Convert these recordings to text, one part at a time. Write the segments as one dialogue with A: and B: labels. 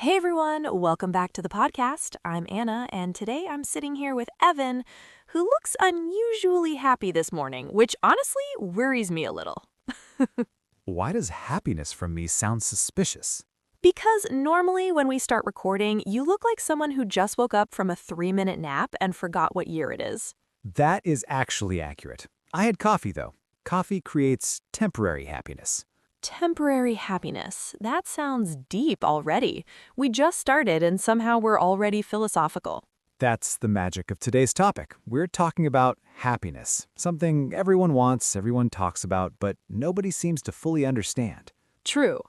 A: Hey everyone, welcome back to the podcast. I'm Anna, and today I'm sitting here with Evan, who looks unusually happy this morning, which honestly worries me a little.
B: Why does happiness from me sound suspicious?
A: Because normally when we start recording, you look like someone who just woke up from a 3-minute nap and forgot what year it is.
B: That is actually accurate. I had coffee, though. Coffee creates temporary happiness.
A: Temporary happiness. That sounds deep already. We just started and somehow we're already philosophical.
B: That's the magic of today's topic. We're talking about happiness, something everyone wants, everyone talks about, but nobody seems to fully understand.
A: True.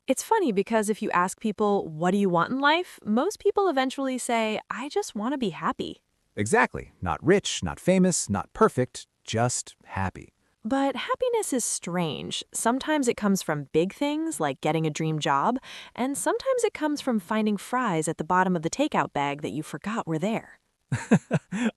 A: It's funny because if you ask people, what do you want in life? Most people eventually say, I just want to be happy.
B: Exactly. Not rich, not famous, not perfect, just happy.
A: But happiness is strange. Sometimes it comes from big things like getting a dream job, and sometimes it comes from finding fries at the bottom of the takeout bag that you forgot were there.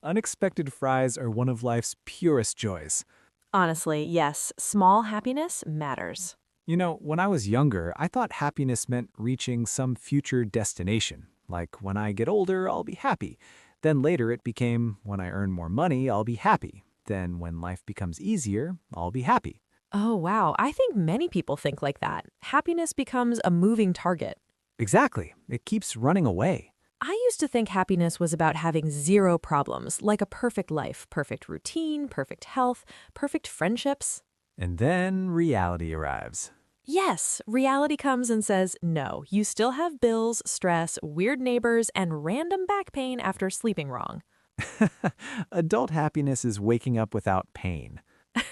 B: Unexpected fries are one of life's purest joys.
A: Honestly, yes, small happiness matters.
B: You know, when I was younger, I thought happiness meant reaching some future destination, like when I get older, I'll be happy. Then later it became, when I earn more money, I'll be happy. Then when life becomes easier, I'll be happy.
A: Oh, wow. I think many people think like that. Happiness becomes a moving target.
B: Exactly. It keeps running away.
A: I used to think happiness was about having zero problems, like a perfect life, perfect routine, perfect health, perfect friendships.
B: And then reality arrives.
A: Yes, reality comes and says, no, you still have bills, stress, weird neighbors, and random back pain after sleeping wrong.
B: Adult happiness is waking up without pain.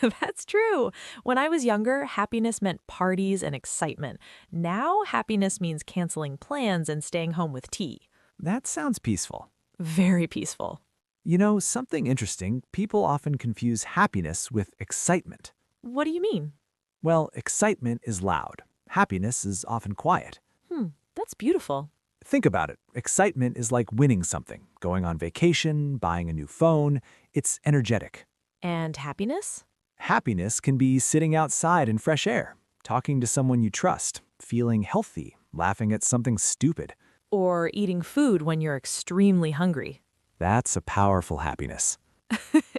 A: That's true. When I was younger, happiness meant parties and excitement. Now, happiness means canceling plans and staying home with tea.
B: That sounds peaceful.
A: Very peaceful.
B: You know, something interesting, people often confuse happiness with excitement.
A: What do you mean?
B: Well, excitement is loud. Happiness is often quiet.
A: That's beautiful.
B: Think about it. Excitement is like winning something, going on vacation, buying a new phone. It's energetic.
A: And happiness?
B: Happiness can be sitting outside in fresh air, talking to someone you trust, feeling healthy, laughing at something stupid.
A: Or eating food when you're extremely hungry.
B: That's a powerful happiness.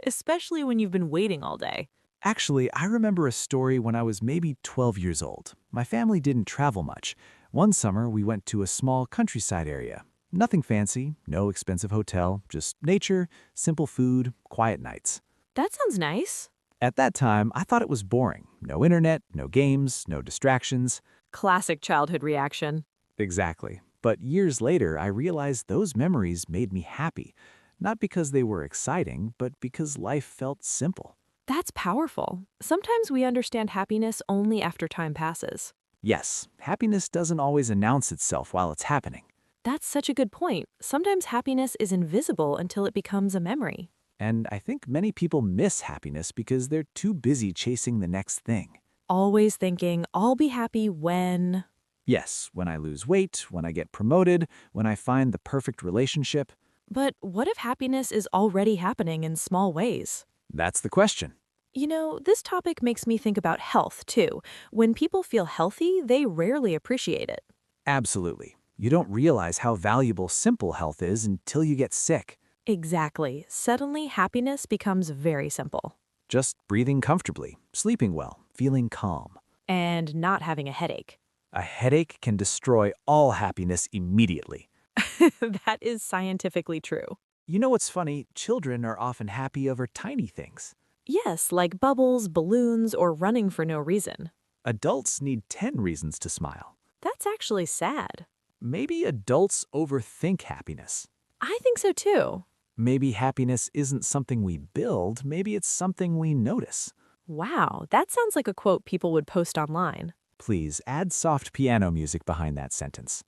A: Especially when you've been waiting all day.
B: Actually, I remember a story when I was maybe 12 years old. My family didn't travel much. One summer, we went to a small countryside area. Nothing fancy, no expensive hotel, just nature, simple food, quiet nights.
A: That sounds nice.
B: At that time, I thought it was boring. No internet, no games, no distractions.
A: Classic childhood reaction.
B: Exactly. But years later, I realized those memories made me happy. Not because they were exciting, but because life felt simple.
A: That's powerful. Sometimes we understand happiness only after time passes.
B: Yes, happiness doesn't always announce itself while it's happening.
A: That's such a good point. Sometimes happiness is invisible until it becomes a memory.
B: And I think many people miss happiness because they're too busy chasing the next thing.
A: Always thinking, I'll be happy when.
B: Yes, when I lose weight, when I get promoted, when I find the perfect relationship.
A: But what if happiness is already happening in small ways?
B: That's the question.
A: You know, this topic makes me think about health, too. When people feel healthy, they rarely appreciate it.
B: Absolutely. You don't realize how valuable simple health is until you get sick.
A: Exactly. Suddenly, happiness becomes very simple.
B: Just breathing comfortably, sleeping well, feeling calm.
A: And not having a headache.
B: A headache can destroy all happiness immediately.
A: That is scientifically true.
B: You know what's funny? Children are often happy over tiny things.
A: Yes, like bubbles, balloons, or running for no reason.
B: Adults need 10 reasons to smile.
A: That's actually sad.
B: Maybe adults overthink happiness.
A: I think so too.
B: Maybe happiness isn't something we build, maybe it's something we notice.
A: Wow, that sounds like a quote people would post online.
B: Please add soft piano music behind that sentence.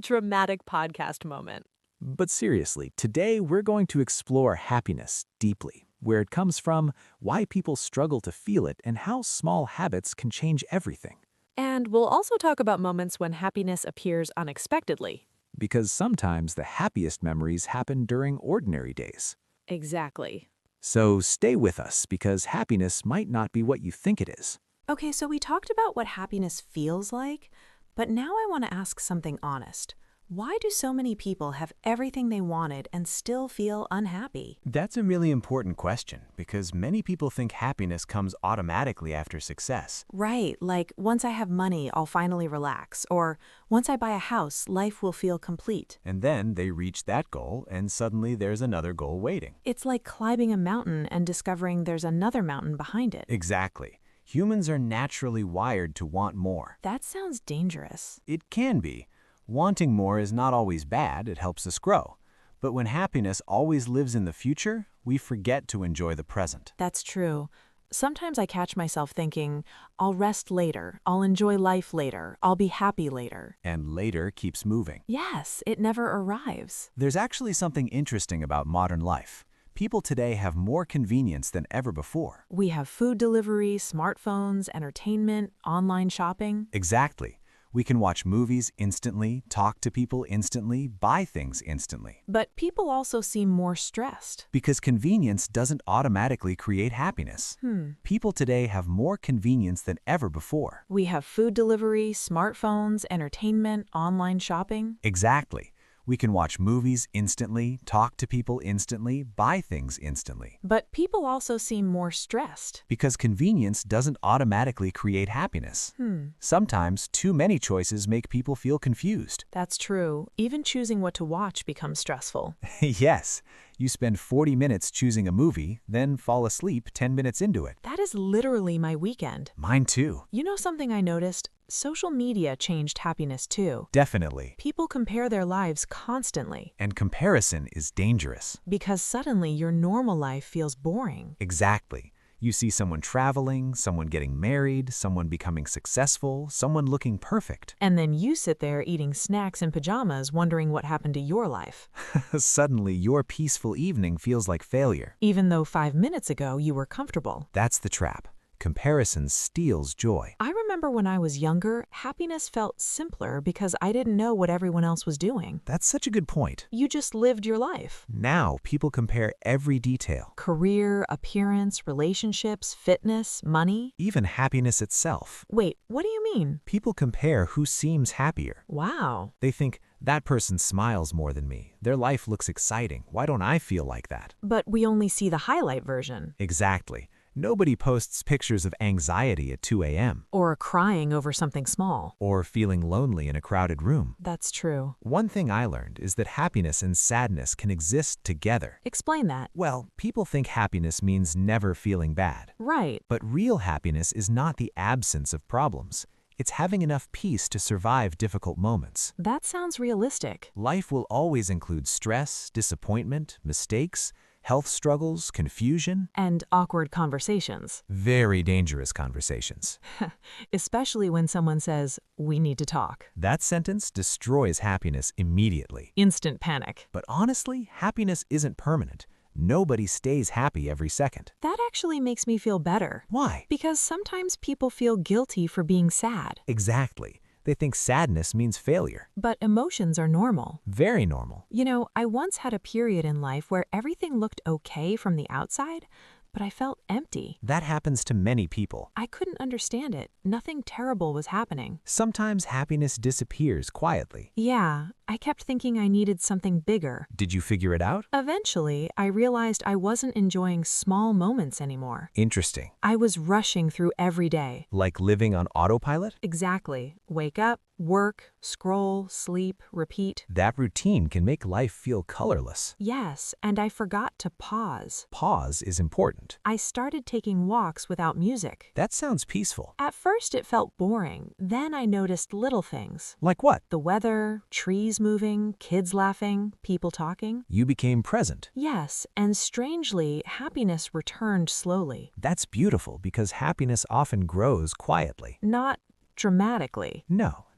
A: Dramatic podcast moment.
B: But seriously, today we're going to explore happiness deeply, where it comes from, why people struggle to feel it, and how small habits can change everything.
A: And we'll also talk about moments when happiness appears unexpectedly.
B: Because sometimes the happiest memories happen during ordinary days.
A: Exactly.
B: So stay with us because happiness might not be what you think it is.
A: Okay, so we talked about what happiness feels like, But now I want to ask something honest. Why do so many people have everything they wanted and still feel unhappy?
C: That's a really important question because many people think happiness comes automatically after success.
A: Right, like once I have money, I'll finally relax, or once I buy a house, life will feel complete.
C: And then they reach that goal, and suddenly there's another goal waiting.
A: It's like climbing a mountain and discovering there's another mountain behind it.
C: Exactly. Humans are naturally wired to want more.
A: That sounds dangerous.
C: It can be. Wanting more is not always bad, it helps us grow. But when happiness always lives in the future, we forget to enjoy the present.
A: That's true. Sometimes I catch myself thinking, I'll rest later, I'll enjoy life later, I'll be happy later.
C: And later keeps moving.
A: Yes, it never arrives.
C: There's actually something interesting about modern life. People today have more convenience than ever before.
A: We have food delivery, smartphones, entertainment, online shopping.
C: Exactly. We can watch movies instantly, talk to people instantly, buy things instantly.
A: But people also seem more stressed.
C: Because convenience doesn't automatically create happiness. People today have more convenience than ever before.
A: We have food delivery, smartphones, entertainment, online shopping.
C: Exactly. We can watch movies instantly, talk to people instantly, buy things instantly.
A: But people also seem more stressed.
C: Because convenience doesn't automatically create happiness. Sometimes too many choices make people feel confused.
A: That's true. Even choosing what to watch becomes stressful.
C: Yes, you spend 40 minutes choosing a movie, then fall asleep 10 minutes into it.
A: That is literally my weekend.
C: Mine too.
A: You know something I noticed? Social media changed happiness too.
C: Definitely.
A: People compare their lives constantly.
C: And comparison is dangerous.
A: Because suddenly your normal life feels boring.
C: Exactly. You see someone traveling, someone getting married, someone becoming successful, someone looking perfect.
A: And then you sit there eating snacks in pajamas wondering what happened to your life.
C: Suddenly, your peaceful evening feels like failure.
A: Even though 5 minutes ago you were comfortable.
C: That's the trap. Comparison steals joy.
A: I remember when I was younger, happiness felt simpler because I didn't know what everyone else was doing.
C: That's such a good point.
A: You just lived your life.
C: Now, people compare every detail,
A: Career, appearance, relationships, fitness, money.
C: even happiness itself.
A: Wait, what do you mean?
C: People compare who seems happier.
A: Wow.
C: They think, that person smiles more than me. Their life looks exciting. Why don't I feel like that?
A: But we only see the highlight version.
C: Exactly. Nobody posts pictures of anxiety at 2 a.m.
A: Or crying over something small.
C: or feeling lonely in a crowded room.
A: That's true.
C: One thing I learned is that happiness and sadness can exist together.
A: Explain that.
C: Well, people think happiness means never feeling bad.
A: Right.
C: But real happiness is not the absence of problems. It's having enough peace to survive difficult moments.
A: That sounds realistic.
C: Life will always include stress, disappointment, mistakes, health struggles, confusion,
A: And awkward conversations.
C: very dangerous conversations.
A: Especially when someone says, we need to talk.
C: That sentence destroys happiness immediately.
A: Instant panic.
C: But honestly, happiness isn't permanent. Nobody stays happy every second.
A: That actually makes me feel better.
C: Why?
A: Because sometimes people feel guilty for being sad.
C: Exactly. They think sadness means failure.
A: But emotions are normal.
C: Very normal.
A: You know, I once had a period in life where everything looked okay from the outside, but I felt empty.
C: That happens to many people.
A: I couldn't understand it. Nothing terrible was happening.
C: Sometimes happiness disappears quietly.
A: Yeah, I kept thinking I needed something bigger.
C: Did you figure it out?
A: Eventually, I realized I wasn't enjoying small moments anymore.
C: Interesting.
A: I was rushing through every day.
C: Like living on autopilot?
A: Exactly. Wake up, work, scroll, sleep, repeat.
C: That routine can make life feel colorless.
A: Yes, and I forgot to pause.
C: Pause is important.
A: I started taking walks without music.
C: That sounds peaceful.
A: At first it felt boring. Then I noticed little things.
C: Like what?
A: The weather, trees moving, kids laughing, people talking.
C: You became present.
A: Yes, and strangely, happiness returned slowly.
C: That's beautiful because happiness often grows quietly.
A: Not dramatically.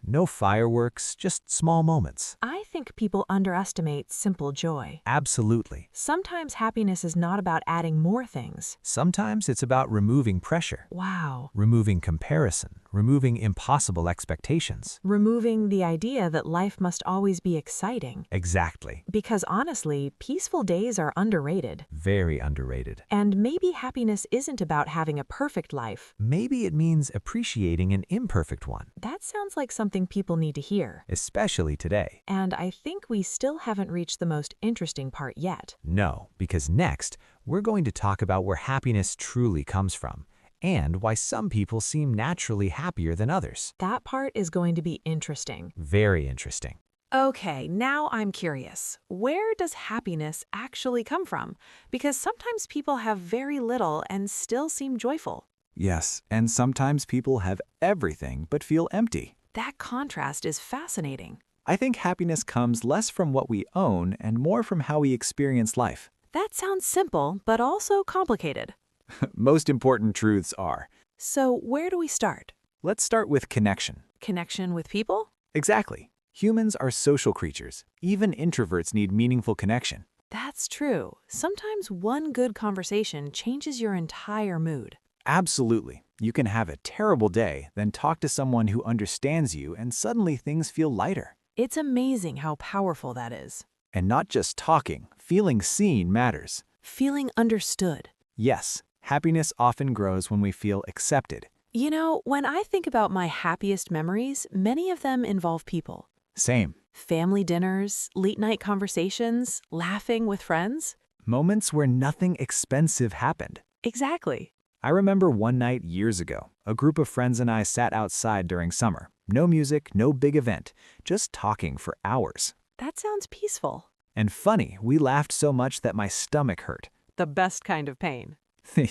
C: No fireworks, just small moments.
A: I think people underestimate simple joy.
C: Absolutely.
A: Sometimes happiness is not about adding more things.
C: Sometimes it's about removing pressure,
A: Wow.
C: removing comparison,
B: removing impossible expectations.
A: Removing the idea that life must always be exciting.
B: Exactly.
A: Because honestly, peaceful days are underrated.
B: Very underrated.
A: And maybe happiness isn't about having a perfect life.
B: Maybe it means appreciating an imperfect one,
A: That sounds like something people need to hear.
B: especially today.
A: And I think we still haven't reached the most interesting part yet.
B: No, because next, we're going to talk about where happiness truly comes from and why some people seem naturally happier than others.
A: That part is going to be interesting.
B: Very interesting.
A: Okay, now I'm curious. Where does happiness actually come from? Because sometimes people have very little and still seem joyful.
B: Yes, and sometimes people have everything but feel empty.
A: That contrast is fascinating.
B: I think happiness comes less from what we own and more from how we experience life.
A: That sounds simple, but also complicated.
B: Most important truths are.
A: So, where do we start?
B: Let's start with connection.
A: Connection with people?
B: Exactly. Humans are social creatures. Even introverts need meaningful connection.
A: That's true. Sometimes one good conversation changes your entire mood.
B: Absolutely. You can have a terrible day, then talk to someone who understands you, and suddenly things feel lighter.
A: It's amazing how powerful that is.
B: And not just talking, feeling seen matters.
A: Feeling understood.
B: Yes, happiness often grows when we feel accepted.
A: You know, when I think about my happiest memories, many of them involve people.
B: Same.
A: Family dinners, late-night conversations, laughing with friends.
B: Moments where nothing expensive happened.
A: Exactly.
B: I remember one night years ago, a group of friends and I sat outside during summer. No music, no big event, just talking for hours.
A: That sounds peaceful.
B: And funny, we laughed so much that my stomach hurt.
A: The best kind of pain.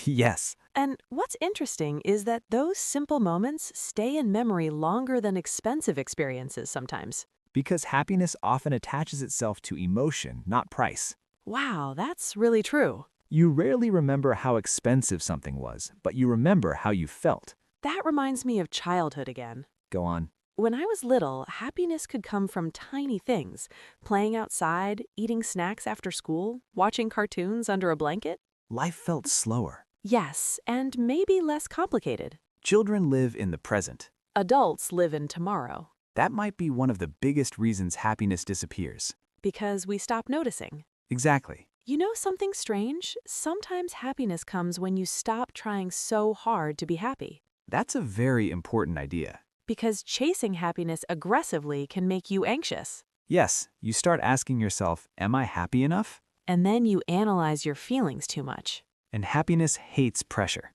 B: Yes.
A: And what's interesting is that those simple moments stay in memory longer than expensive experiences sometimes.
B: Because happiness often attaches itself to emotion, not price.
A: Wow, that's really true.
B: You rarely remember how expensive something was, but you remember how you felt.
A: That reminds me of childhood again.
B: Go on.
A: When I was little, happiness could come from tiny things. Playing outside, eating snacks after school, watching cartoons under a blanket.
B: Life felt slower.
A: Yes, and maybe less complicated.
B: Children live in the present.
A: Adults live in tomorrow.
B: That might be one of the biggest reasons happiness disappears.
A: Because we stop noticing.
B: Exactly.
A: You know something strange? Sometimes happiness comes when you stop trying so hard to be happy.
B: That's a very important idea.
A: Because chasing happiness aggressively can make you anxious.
B: Yes, you start asking yourself, am I happy enough?
A: And then you analyze your feelings too much.
B: And happiness hates pressure.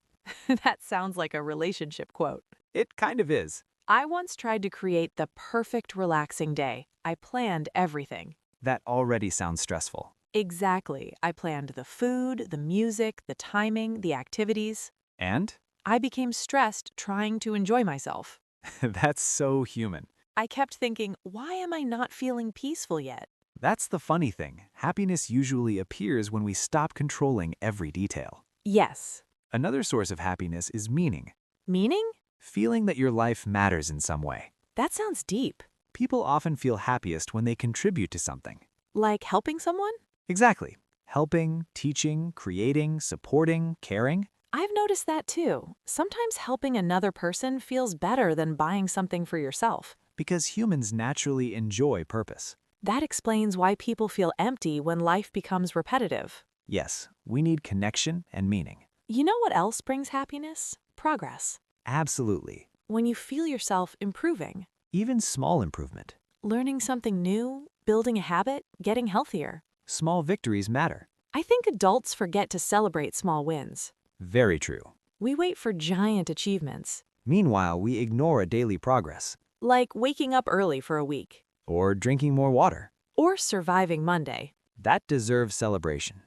A: That sounds like a relationship quote.
B: It kind of is.
A: I once tried to create the perfect relaxing day. I planned everything.
B: That already sounds stressful.
A: Exactly. I planned the food, the music, the timing, the activities.
B: And?
A: I became stressed trying to enjoy myself.
B: That's so human.
A: I kept thinking, why am I not feeling peaceful yet?
B: That's the funny thing. Happiness usually appears when we stop controlling every detail.
A: Yes.
B: Another source of happiness is meaning.
A: Meaning?
B: Feeling that your life matters in some way.
A: That sounds deep.
B: People often feel happiest when they contribute to something.
A: Like helping someone?
B: Exactly. Helping, teaching, creating, supporting, caring.
A: I've noticed that too. Sometimes helping another person feels better than buying something for yourself.
B: Because humans naturally enjoy purpose.
A: That explains why people feel empty when life becomes repetitive.
B: Yes, we need connection and meaning.
A: You know what else brings happiness? Progress.
B: Absolutely.
A: When you feel yourself improving.
B: Even small improvement.
A: Learning something new, building a habit, getting healthier.
B: Small victories matter.
A: I think adults forget to celebrate small wins.
B: Very true.
A: We wait for giant achievements.
B: Meanwhile, we ignore a daily progress.
A: Like waking up early for a week.
B: Or drinking more water.
A: Or surviving Monday.
B: That deserves celebration.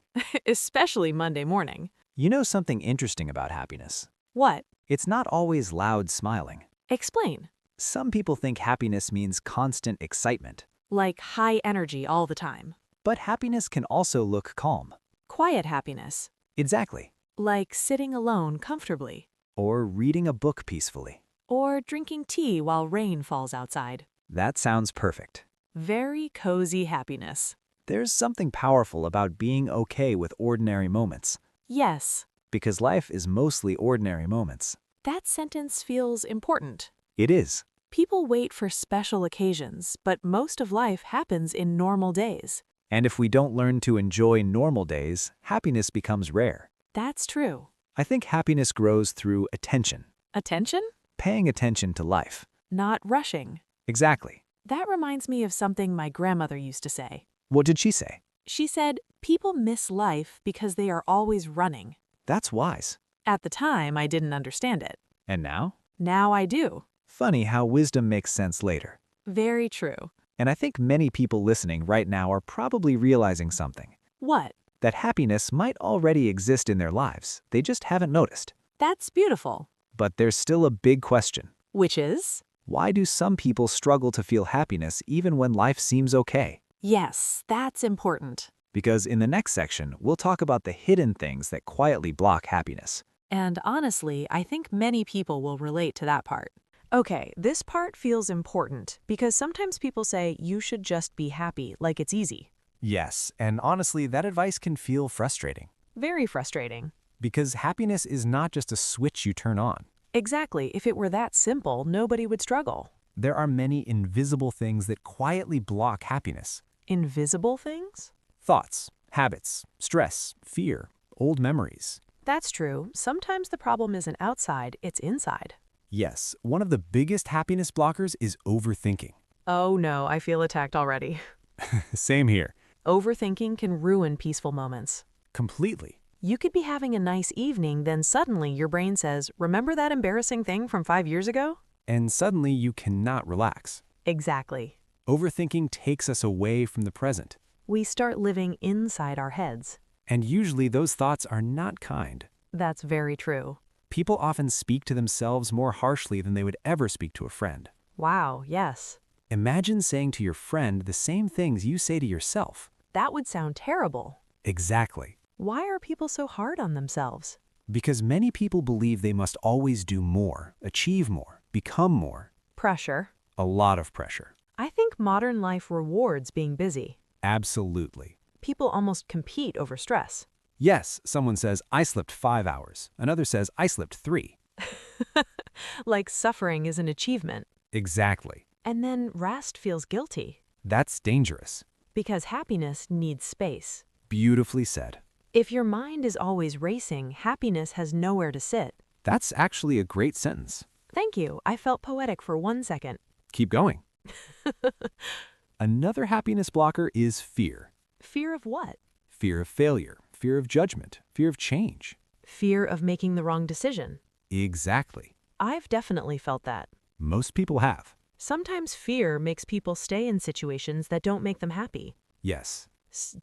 A: Especially Monday morning.
B: You know something interesting about happiness?
A: What?
B: It's not always loud smiling.
A: Explain.
B: Some people think happiness means constant excitement.
A: Like high energy all the time.
B: But happiness can also look calm.
A: Quiet happiness.
B: Exactly.
A: Like sitting alone comfortably.
B: Or reading a book peacefully.
A: Or drinking tea while rain falls outside.
B: That sounds perfect.
A: Very cozy happiness.
B: There's something powerful about being okay with ordinary moments.
A: Yes.
B: Because life is mostly ordinary moments.
A: That sentence feels important.
B: It is.
A: People wait for special occasions, but most of life happens in normal days.
B: And if we don't learn to enjoy normal days, happiness becomes rare.
A: That's true.
B: I think happiness grows through attention,
A: Attention?
B: paying attention to life.
A: Not rushing.
B: Exactly.
A: That reminds me of something my grandmother used to say.
B: What did she say?
A: She said, people miss life because they are always running.
B: That's wise.
A: At the time, I didn't understand it.
B: And now?
A: Now I do.
B: Funny how wisdom makes sense later.
A: Very true.
B: And I think many people listening right now are probably realizing something.
A: What?
B: That happiness might already exist in their lives. They just haven't noticed.
A: That's beautiful.
B: But there's still a big question.
A: Which is?
B: Why do some people struggle to feel happiness even when life seems okay?
A: Yes, that's important.
B: Because in the next section, we'll talk about the hidden things that quietly block happiness.
A: And honestly, I think many people will relate to that part. Okay, this part feels important because sometimes people say you should just be happy, like it's easy.
C: Yes, and honestly, that advice can feel frustrating.
A: Very frustrating.
C: Because happiness is not just a switch you turn on.
A: Exactly. If it were that simple, nobody would struggle.
C: There are many invisible things that quietly block happiness.
A: Invisible things?
C: Thoughts, habits, stress, fear, old memories.
A: That's true. Sometimes the problem isn't outside, it's inside.
C: Yes, one of the biggest happiness blockers is overthinking.
A: Oh no, I feel attacked already.
C: Same here.
A: Overthinking can ruin peaceful moments.
C: Completely.
A: You could be having a nice evening, then suddenly your brain says, remember that embarrassing thing from 5 years ago?
C: And suddenly you cannot relax.
A: Exactly.
C: Overthinking takes us away from the present.
A: We start living inside our heads.
C: And usually those thoughts are not kind.
A: That's very true.
C: People often speak to themselves more harshly than they would ever speak to a friend.
A: Wow, yes.
C: Imagine saying to your friend the same things you say to yourself.
A: That would sound terrible.
C: Exactly.
A: Why are people so hard on themselves?
C: Because many people believe they must always do more, achieve more, become more.
A: Pressure.
C: A lot of pressure.
A: I think modern life rewards being busy.
C: Absolutely.
A: People almost compete over stress.
C: Yes, someone says, I slept 5 hours. Another says, I slept 3.
A: Like suffering is an achievement.
C: Exactly.
A: And then rest feels guilty.
C: That's dangerous.
A: Because happiness needs space.
C: Beautifully said.
A: If your mind is always racing, happiness has nowhere to sit.
C: That's actually a great sentence.
A: Thank you. I felt poetic for 1 second.
C: Keep going. Another happiness blocker is fear.
A: Fear of what?
C: Fear of failure, fear of judgment, fear of change.
A: Fear of making the wrong decision.
C: Exactly.
A: I've definitely felt that.
C: Most people have.
A: Sometimes fear makes people stay in situations that don't make them happy.
C: Yes.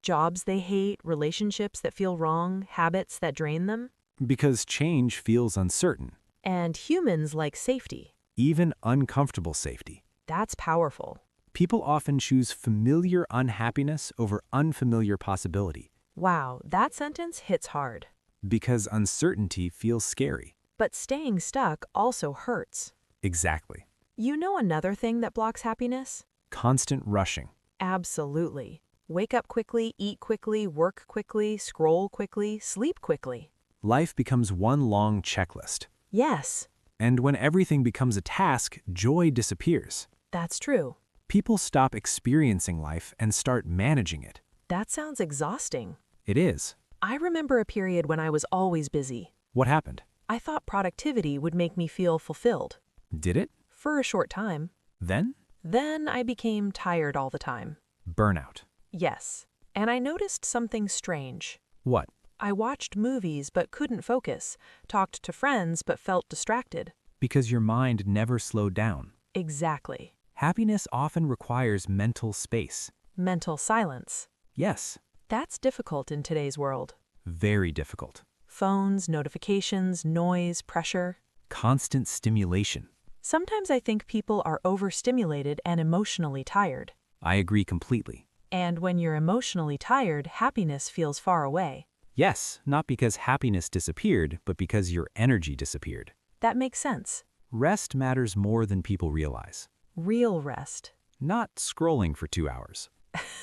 A: Jobs they hate, relationships that feel wrong, habits that drain them.
C: Because change feels uncertain.
A: And humans like safety.
C: Even uncomfortable safety.
A: That's powerful.
C: People often choose familiar unhappiness over unfamiliar possibility.
A: Wow, that sentence hits hard.
C: Because uncertainty feels scary.
A: But staying stuck also hurts.
C: Exactly.
A: You know another thing that blocks happiness?
C: Constant rushing.
A: Absolutely. Wake up quickly, eat quickly, work quickly, scroll quickly, sleep quickly.
C: Life becomes one long checklist.
A: Yes,
C: And when everything becomes a task, joy disappears.
A: that's true.
C: People stop experiencing life and start managing it.
A: That sounds exhausting.
C: It is.
A: I remember a period when I was always busy.
C: What happened?
A: I thought productivity would make me feel fulfilled.
C: Did it?
A: For a short time.
C: Then?
A: Then I became tired all the time.
C: Burnout.
A: Yes. And I noticed something strange.
C: What?
A: I watched movies but couldn't focus, talked to friends but felt distracted.
C: Because your mind never slowed down.
A: Exactly.
C: Happiness often requires mental space.
A: Mental silence.
C: Yes,
A: That's difficult in today's world.
C: very difficult.
A: Phones, notifications, noise, pressure.
C: Constant stimulation.
A: Sometimes I think people are overstimulated and emotionally tired.
C: I agree completely.
A: And when you're emotionally tired, happiness feels far away.
C: Yes, not because happiness disappeared, but because your energy disappeared.
A: That makes sense.
C: Rest matters more than people realize.
A: Real rest.
C: Not scrolling for 2 hours.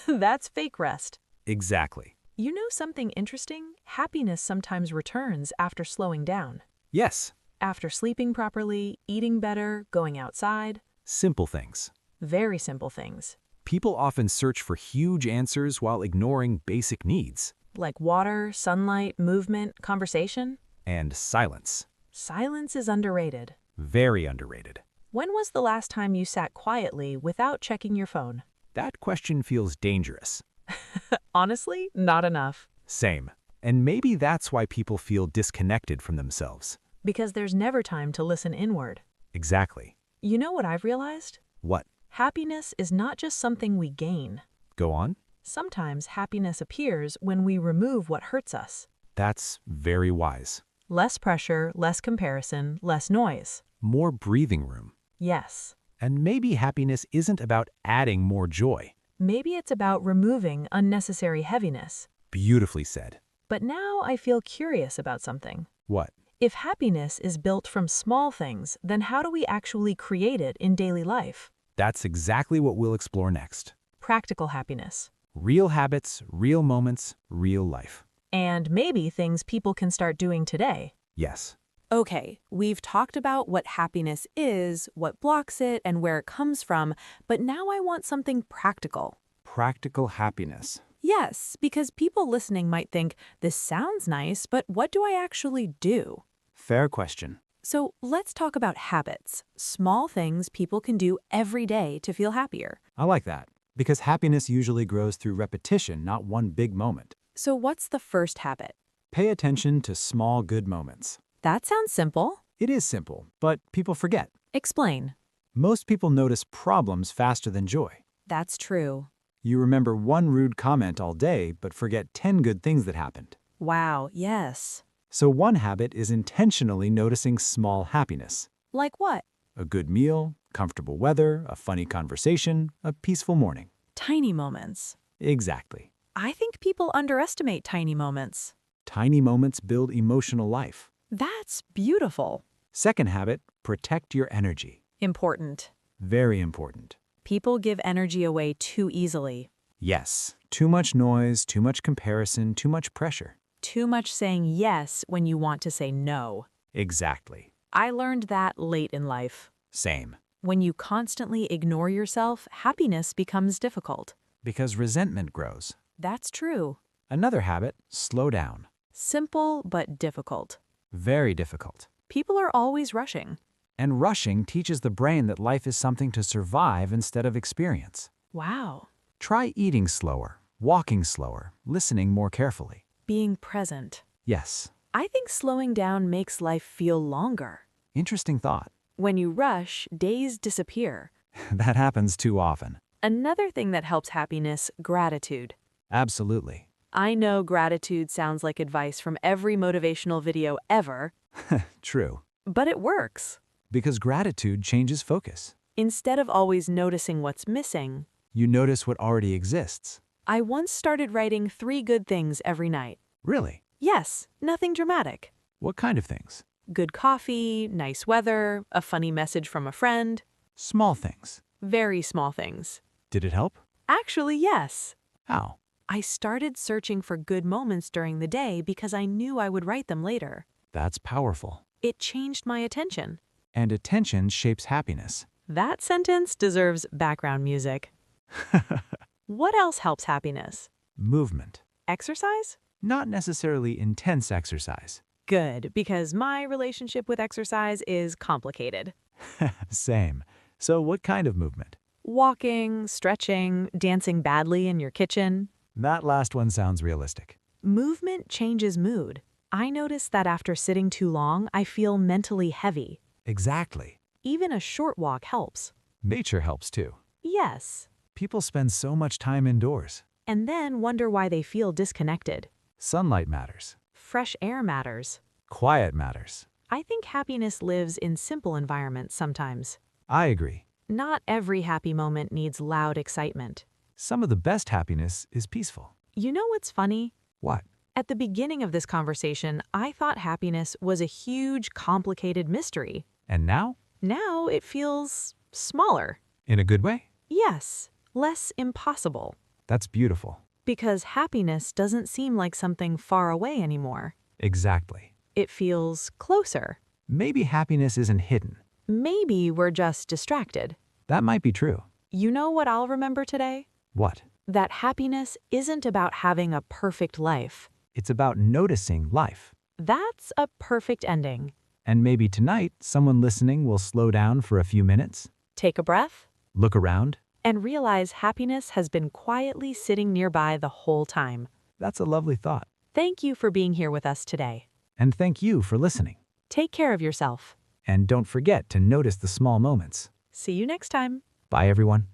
A: That's fake rest.
C: Exactly.
A: You know something interesting? Happiness sometimes returns after slowing down.
C: Yes,
A: After sleeping properly, eating better, going outside.
B: Simple things.
A: Very simple things.
B: People often search for huge answers while ignoring basic needs.
A: Like water, sunlight, movement, conversation.
B: And silence.
A: Silence is underrated.
B: Very underrated.
A: When was the last time you sat quietly without checking your phone?
B: That question feels dangerous.
A: Honestly, not enough.
B: Same. And maybe that's why people feel disconnected from themselves.
A: Because there's never time to listen inward.
B: Exactly.
A: You know what I've realized?
B: What?
A: Happiness is not just something we gain.
B: Go on?
A: Sometimes happiness appears when we remove what hurts us.
B: That's very wise.
A: Less pressure, less comparison, less noise.
B: More breathing room.
A: Yes.
B: And maybe happiness isn't about adding more joy.
A: Maybe it's about removing unnecessary heaviness.
B: Beautifully said.
A: But now I feel curious about something.
B: What?
A: If happiness is built from small things, then how do we actually create it in daily life?
B: That's exactly what we'll explore next.
A: Practical happiness.
B: Real habits, real moments, real life.
A: And maybe things people can start doing today.
B: Yes.
A: Okay, we've talked about what happiness is, what blocks it, and where it comes from, but now I want something practical.
B: Practical happiness.
A: Yes, because people listening might think, this sounds nice, but what do I actually do?
B: Fair question.
A: So let's talk about habits, small things people can do every day to feel happier.
B: I like that. Because happiness usually grows through repetition, not one big moment.
A: So what's the first habit?
B: Pay attention to small good moments.
A: That sounds simple.
B: It is simple, but people forget.
A: Explain.
B: Most people notice problems faster than joy.
A: That's true.
B: You remember one rude comment all day, but forget 10 good things that happened.
A: Wow, yes.
B: So one habit is intentionally noticing small happiness.
A: Like what?
B: A good meal, comfortable weather, a funny conversation, a peaceful morning.
A: Tiny moments.
B: Exactly.
A: I think people underestimate tiny moments.
B: Tiny moments build emotional life.
A: That's beautiful.
B: Second habit, protect your energy.
A: Important.
B: Very important.
A: People give energy away too easily.
B: Yes, too much noise, too much comparison, too much pressure.
A: Too much saying yes when you want to say no.
B: Exactly.
A: I learned that late in life.
B: Same.
A: When you constantly ignore yourself, happiness becomes difficult.
B: Because resentment grows.
A: That's true.
B: Another habit, slow down.
A: Simple but difficult.
B: Very difficult.
A: People are always rushing.
B: And rushing teaches the brain that life is something to survive instead of experience.
A: Wow.
B: Try eating slower, walking slower, listening more carefully.
A: Being present.
B: Yes.
A: I think slowing down makes life feel longer.
B: Interesting thought.
A: When you rush, days disappear.
B: That happens too often.
A: Another thing that helps happiness, gratitude.
B: Absolutely.
A: I know gratitude sounds like advice from every motivational video ever,
B: True.
A: but it works.
B: Because gratitude changes focus.
A: Instead of always noticing what's missing,
B: You notice what already exists.
A: I once started writing 3 good things every night.
B: Really?
A: Yes, nothing dramatic.
B: What kind of things?
A: Good coffee, nice weather, a funny message from a friend.
B: Small things.
A: Very small things.
B: Did it help?
A: Actually, yes.
B: How?
A: I started searching for good moments during the day because I knew I would write them later.
B: That's powerful.
A: It changed my attention.
B: And attention shapes happiness.
A: That sentence deserves background music. What else helps happiness?
B: Movement.
A: Exercise?
B: Not necessarily intense exercise.
A: Good, because my relationship with exercise is complicated.
B: Same. So what kind of movement?
A: Walking, stretching, dancing badly in your kitchen.
B: That last one sounds realistic.
A: Movement changes mood. I notice that after sitting too long, I feel mentally heavy.
B: Exactly.
A: Even a short walk helps.
B: Nature helps too.
A: Yes.
B: People spend so much time indoors.
A: And then wonder why they feel disconnected.
B: Sunlight matters.
A: Fresh air matters.
B: Quiet matters.
A: I think happiness lives in simple environments sometimes.
B: I agree.
A: Not every happy moment needs loud excitement.
B: Some of the best happiness is peaceful.
A: You know what's funny?
B: What?
A: At the beginning of this conversation, I thought happiness was a huge, complicated mystery.
B: And now?
A: Now it feels smaller.
B: In a good way?
A: Yes, less impossible.
B: That's beautiful.
A: Because happiness doesn't seem like something far away anymore.
B: Exactly.
A: It feels closer.
B: Maybe happiness isn't hidden.
A: Maybe we're just distracted.
B: That might be true.
A: You know what I'll remember today?
B: What?
A: That happiness isn't about having a perfect life.
B: It's about noticing life.
A: That's a perfect ending.
B: And maybe tonight, someone listening will slow down for a few minutes,
A: Take a breath
B: look around.
A: and realize happiness has been quietly sitting nearby the whole time.
B: That's a lovely thought.
A: Thank you for being here with us today.
B: And thank you for listening.
A: Take care of yourself.
B: And don't forget to notice the small moments.
A: See you next time.
B: Bye, everyone.